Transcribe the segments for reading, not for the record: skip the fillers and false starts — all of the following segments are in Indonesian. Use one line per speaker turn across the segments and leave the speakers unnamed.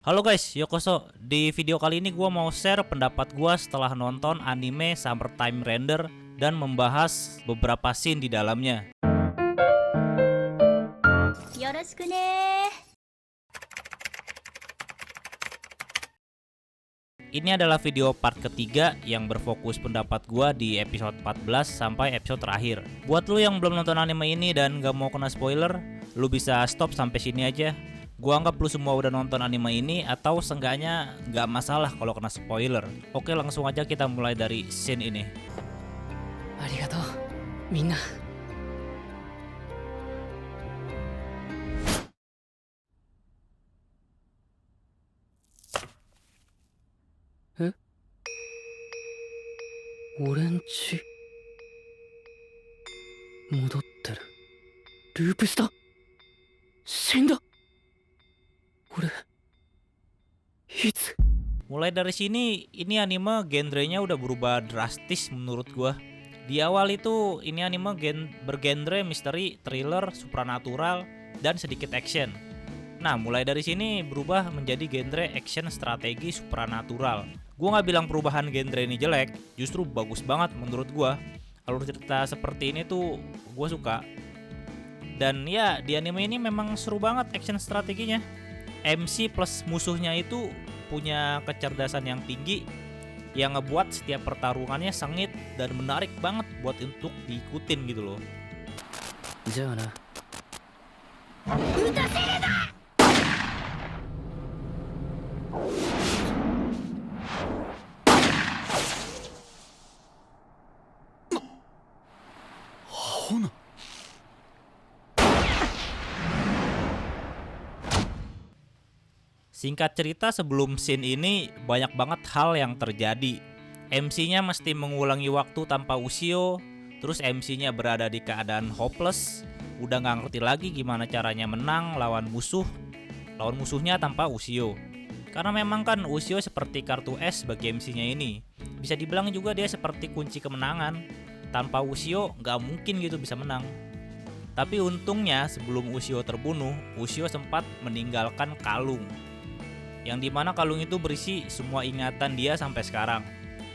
Halo guys, Yokoso. Di video kali ini gue mau share pendapat gue setelah nonton anime Summertime Render dan membahas beberapa scene di dalamnya.
Yoroshiku ne.
Ini adalah video part ketiga yang berfokus pendapat gue di episode 14 sampai episode terakhir. Buat lu yang belum nonton anime ini dan gak mau kena spoiler, lu bisa stop sampai sini aja. Gua anggap lu semua udah nonton anime ini atau seenggaknya nggak masalah kalau kena spoiler. Oke, langsung aja kita mulai dari scene ini.
Arigatou, minna. Orange 戻ってる。ループした死んだ俺いつ
Mulai dari sini, ini anime genrenya udah berubah drastis menurut gua. Di awal itu ini anime bergenre misteri, thriller, supranatural, dan sedikit action. Nah, mulai dari sini berubah menjadi genre action strategi supranatural. Gua nggak bilang perubahan genre ini jelek, justru bagus banget menurut gua. Alur cerita seperti ini tuh gua suka. Dan ya, di anime ini memang seru banget action strateginya. MC plus musuhnya itu punya kecerdasan yang tinggi yang ngebuat setiap pertarungannya sengit dan menarik banget buat untuk diikutin gitu loh.
じゃあな。ほな。
Singkat cerita, sebelum scene ini banyak banget hal yang terjadi. MC-nya mesti mengulangi waktu tanpa Ushio, terus MC-nya berada di keadaan hopeless, udah nggak ngerti lagi gimana caranya menang lawan musuhnya tanpa Ushio. Karena memang kan Ushio seperti kartu es bagi MC-nya ini. Bisa dibilang juga dia seperti kunci kemenangan. Tanpa Ushio nggak mungkin gitu bisa menang. Tapi untungnya sebelum Ushio terbunuh, Ushio sempat meninggalkan kalung. Yang dimana kalung itu berisi semua ingatan dia sampai sekarang.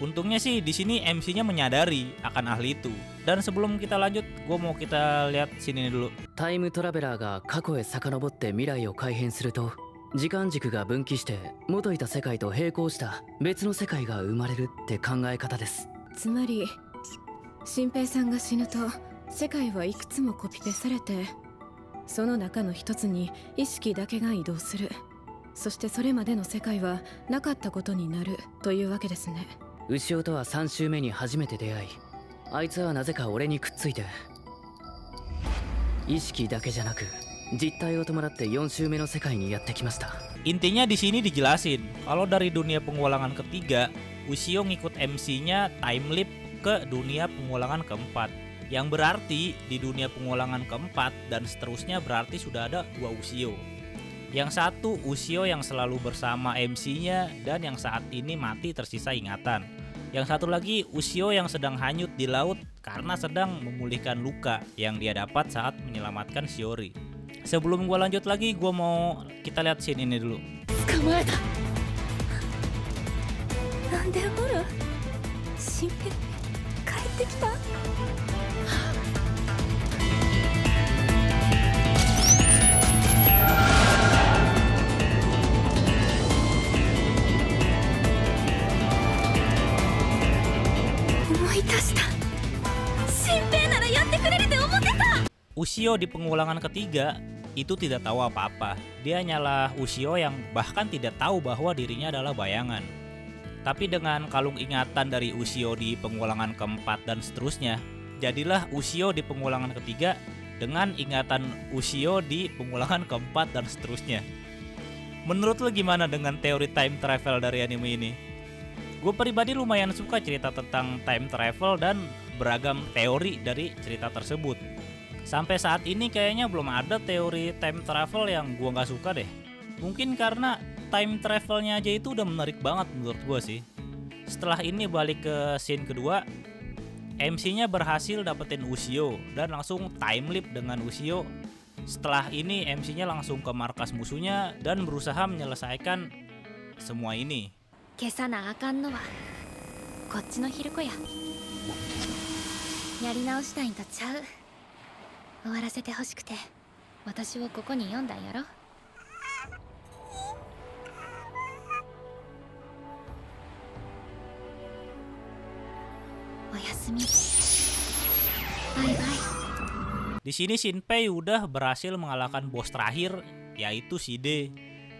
Untungnya sih di sini MC-nya menyadari akan ahli itu. Dan sebelum kita lanjut, gue mau kita lihat sini dulu.
タイムトラベラーが過去へ遡って未来を改変すると時間軸が分岐して元いた世界と並行した別の世界が生まれるって考え方です。
つまり新平さんが死ぬと世界はいくつもコピペされてその中の一つに意識だけが移動する。そしてそれまでの世界はなかったことになるというわけですね。
牛尾とは3週目に初めて出会い、あいつはなぜか俺にくっついて意識だけじゃなく実体を伴って4週目の世界にやってきました。
Intinya di sini dijelasin kalau dari dunia pengulangan ketiga, Ushio ngikut MC-nya time leap ke dunia pengulangan keempat. Yang berarti di dunia pengulangan keempat dan seterusnya berarti sudah ada dua Ushio. Yang satu Ushio yang selalu bersama MC-nya dan yang saat ini mati tersisa ingatan. Yang satu lagi Ushio yang sedang hanyut di laut karena sedang memulihkan luka yang dia dapat saat menyelamatkan Shiori. Sebelum gua lanjut lagi, gua mau kita lihat scene ini dulu.
捕まえた。なんでおる？新平帰ってきた？
Ushio di pengulangan ketiga itu tidak tahu apa-apa. Dia hanyalah Ushio yang bahkan tidak tahu bahwa dirinya adalah bayangan. Tapi dengan kalung ingatan dari Ushio di pengulangan keempat dan seterusnya, jadilah Ushio di pengulangan ketiga dengan ingatan Ushio di pengulangan keempat dan seterusnya. Menurut lo gimana dengan teori time travel dari anime ini? Gue pribadi lumayan suka cerita tentang time travel dan beragam teori dari cerita tersebut. Sampai saat ini kayaknya belum ada teori time travel yang gue gak suka deh. Mungkin karena time travelnya aja itu udah menarik banget menurut gue sih. Setelah ini balik ke scene kedua, MC-nya berhasil dapetin Ushio dan langsung time leap dengan Ushio Setelah ini MC-nya langsung ke markas musuhnya dan berusaha menyelesaikan semua ini.
消さなあかんのはこっちのヒルコや。やり直したいんとちゃう。終わらせてほしくて私をここに呼んだんやろ。おやすみ。バイバイ。
Di sini Shinpei udah berhasil mengalahkan bos terakhir, yaitu si D.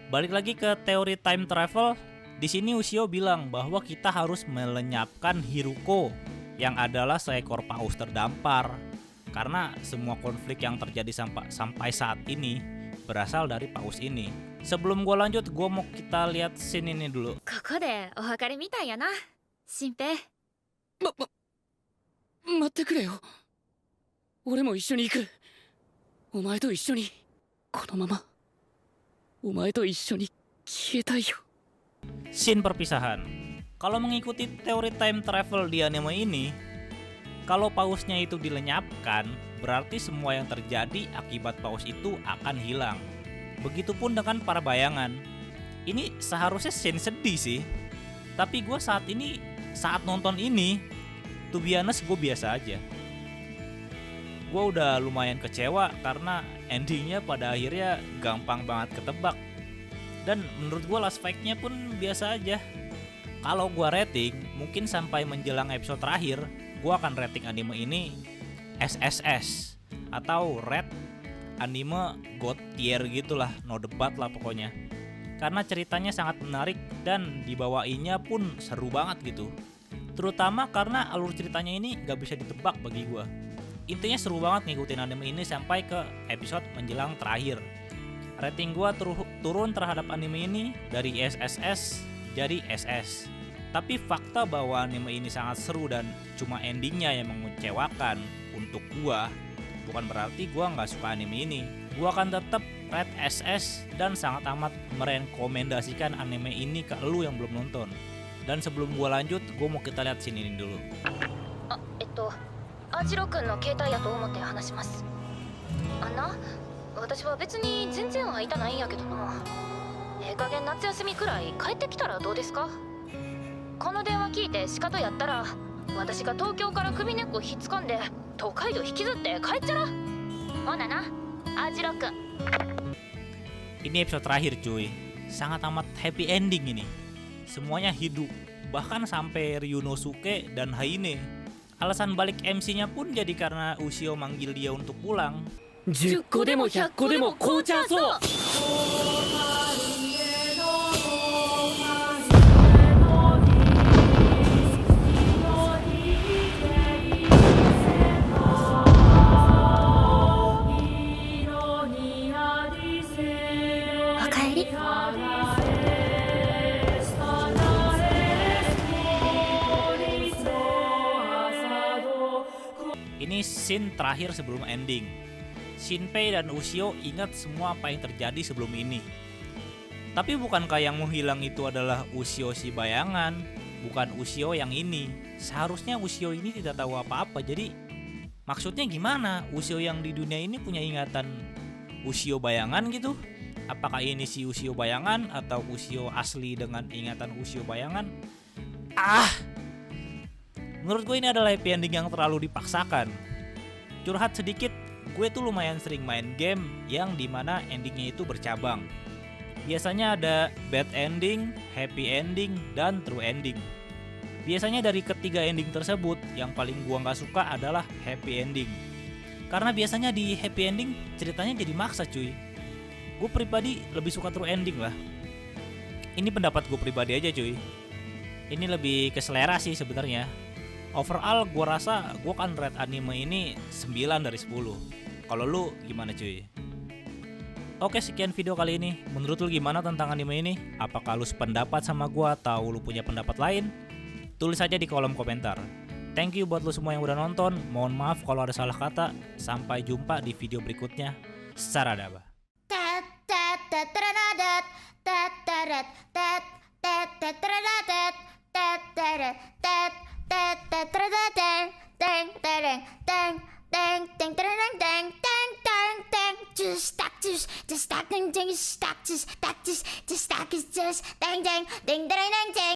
Balik lagi ke teori time travel. Di sini Ushio bilang bahwa kita harus melenyapkan Hiruko yang adalah seekor paus terdampar. Karena semua konflik yang terjadi sampai saat ini berasal dari paus ini. Sebelum gue lanjut, gue mau kita lihat scene ini dulu.
ここでお別れみたいやな、新平。
待ってくれよ。俺も一緒に行く。お前と一緒に、このままお前と一緒に消えたいよ。
Scene perpisahan. Kalau mengikuti teori time travel di anime ini, kalau pausnya itu dilenyapkan, berarti semua yang terjadi akibat paus itu akan hilang. Begitupun dengan para bayangan. Ini seharusnya scene sedih sih. Tapi gue saat nonton ini, to be honest, gue biasa aja. Gue udah lumayan kecewa karena endingnya pada akhirnya gampang banget ketebak. Dan menurut gue last fight-nya pun biasa aja. Kalau gue rating, mungkin sampai menjelang episode terakhir, gue akan rating anime ini SSS atau Red Anime God Tier gitulah, no debat lah pokoknya. Karena ceritanya sangat menarik dan dibawainnya pun seru banget gitu. Terutama karena alur ceritanya ini gak bisa ditebak bagi gue. Intinya seru banget ngikutin anime ini sampai ke episode menjelang terakhir. Rating gue turun terhadap anime ini dari SSS jadi SS. Tapi fakta bahwa anime ini sangat seru dan cuma endingnya yang mengecewakan untuk gue, bukan berarti gue nggak suka anime ini. Gue akan tetap rate SS dan sangat amat merekomendasikan anime ini ke lu yang belum nonton. Dan sebelum gue lanjut, gue mau kita lihat scene ini dulu.
アジロ君の携帯やと思って話します。あんな、私は別に全然会いたないんやけどな。ええ加減夏休みくらい帰ってきたらどうですか。この電話聞いて仕方やったら私が東京から首根っこひっつかんで東海道引きずって帰っちゃら。ほなな、アジロ君。
Ini episode terakhir cuy. Sangat amat happy ending ini. Semuanya hidup, bahkan sampai Ryunosuke dan Haine. Alasan balik MC-nya pun jadi karena Ushio manggil dia untuk pulang.
10個でも100個でも紅茶そう。
おかえり。
Ini scene terakhir sebelum ending. Shinpei dan Ushio ingat semua apa yang terjadi sebelum ini. Tapi bukankah yang menghilang itu adalah Ushio si bayangan, bukan Ushio yang ini? Seharusnya Ushio ini tidak tahu apa-apa. Jadi maksudnya gimana? Ushio yang di dunia ini punya ingatan Ushio bayangan gitu? Apakah ini si Ushio bayangan atau Ushio asli dengan ingatan Ushio bayangan? Menurut gue ini adalah happy ending yang terlalu dipaksakan. Curhat sedikit, gue tuh lumayan sering main game yang dimana endingnya itu bercabang. Biasanya ada bad ending, happy ending, dan true ending. Biasanya dari ketiga ending tersebut, yang paling gue gak suka adalah happy ending. Karena biasanya di happy ending ceritanya jadi maksa cuy. Gue pribadi lebih suka true ending lah. Ini pendapat gue pribadi aja cuy. Ini lebih ke selera sih sebenarnya. Overall gue rasa gue kan rate anime ini 9 dari 10. Kalau lu gimana cuy? Oke, sekian video kali ini. Menurut lu gimana tentang anime ini? Apakah lu sependapat sama gue atau lu punya pendapat lain? Tulis aja di kolom komentar. Thank you buat lu semua yang udah nonton. Mohon maaf kalau ada salah kata. Sampai jumpa di video berikutnya. Saradaba.
Dang dang dang dang dang dang dang dang dang dang
just stack just stack ding ding stack just stack is just dang dang ding dang